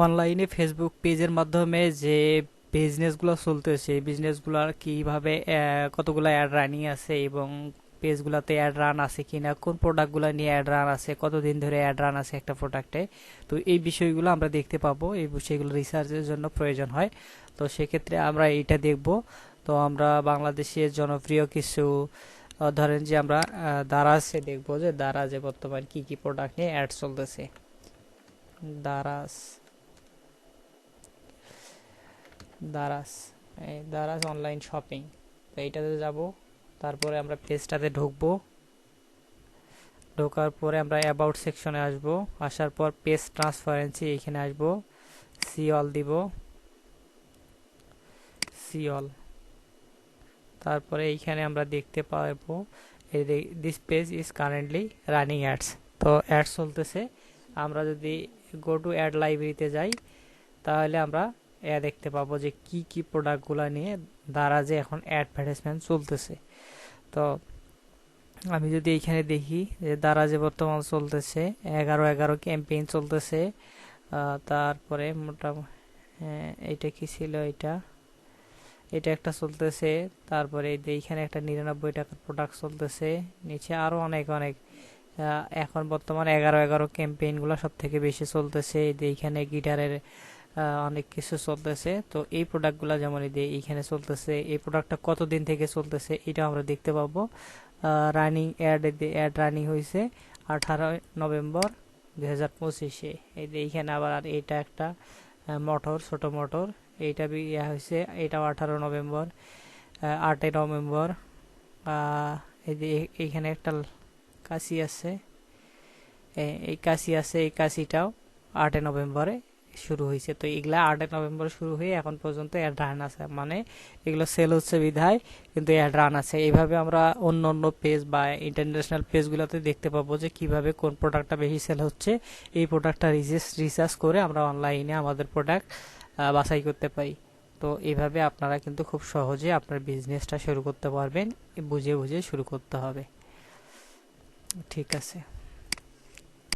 অনলাইনে ফেসবুক পেজের মাধ্যমে যে বিজনেসগুলো চলতেছে এই বিজনেসগুলোর কিভাবে কতগুলো অ্যাড রানিং আছে এবং পেজগুলোতে অ্যাড রান আছে কিনা, কোন প্রোডাক্টগুলো নিয়ে অ্যাড রান আছে, কতদিন ধরে অ্যাড রান আছে একটা প্রোডাক্টে। তো এই বিষয়গুলো আমরা দেখতে পাবো, এই বিষয়গুলো রিসার্চের জন্য প্রয়োজন হয়। তো সেক্ষেত্রে আমরা এইটা দেখব। তো আমরা বাংলাদেশের জনপ্রিয় কিছু ধরেন যে আমরা দারাজে দেখবো যে দারাজে বর্তমান কি কি প্রোডাক্ট নিয়ে অ্যাড চলতেছে। দারাজ দারাজ এই দারাজ অনলাইন শপিং। তো এইটাতে যাব, তারপরে আমরা পেজটাতে ঢুকবো। ঢোকার পরে আমরা অ্যাবাউট সেকশনে আসব। আসার পর পেজ ট্রান্সপারেন্সি এখানে আসব, সি অল দিব, সি অল। তারপরে এইখানে আমরা দেখতে পাবো this page is currently running ads. তো অ্যাডস চলতেছে। আমরা যদি গো টু অ্যাড লাইব্রেরিতে যাই তাহলে আমরা দেখতে পাবো যে কি কি প্রোডাক্টগুলো নিয়ে দারাজে এখন অ্যাডভার্টাইজমেন্ট চলতেছে। তো আমি যদি এইখানে দেখি যে দারাজে বর্তমান চলতেছে 11/11 ক্যাম্পেইন চলতেছে। তারপরে মোটামুটি এইটা কি ছিল, এটা এটা একটা চলতেছে। তারপরে এইখানে একটা 99 টাকার প্রোডাক্ট চলতেছে। নিচে আরো অনেক অনেক এখন বর্তমান 11/11 ক্যাম্পেইনগুলো সব থেকে বেশি চলতেছে। এইখানে গিটারের অনেক কিছু চলতেছে। তো এই প্রোডাক্টগুলো যেমন এইখানে চলতেছে, এই প্রোডাক্টটা কতদিন থেকে চলতেছে এটা আমরা দেখতে পাবো। রানিং অ্যাড রানিং হয়েছে 18 নভেম্বর 2025-এ। এইখানে আবার এইটা একটা মোটর, ছোট মোটর, এইটা ইয়া হয়েছে, এটাও 18 নভেম্বর। 8 নভেম্বর এইখানে একটা কাশি আছে, এই কাশি আছে, এই কাশিটাও 8 নভেম্বরে শুরু হয়েছে। তো এগুলা 8 নভেম্বর শুরু হয়ে এখন পর্যন্ত অ্যাড রান আছে, মানে এগুলো সেল হচ্ছে বিধায় কিন্তু অ্যাড রান আছে। এইভাবে আমরা অন্য অন্য পেজ বা ইন্টারন্যাশনাল পেজগুলোতে দেখতে পাবো যে কিভাবে কোন প্রোডাক্টটা বেশি সেল হচ্ছে। এই প্রোডাক্টটা রিসার্চ করে আমরা অনলাইনে আমাদের প্রোডাক্ট বাছাই করতে পারি। তো এইভাবে আপনারা কিন্তু খুব সহজে আপনার বিজনেসটা শুরু করতে পারবেন। বুঝে বুঝে শুরু করতে হবে। ঠিক আছে।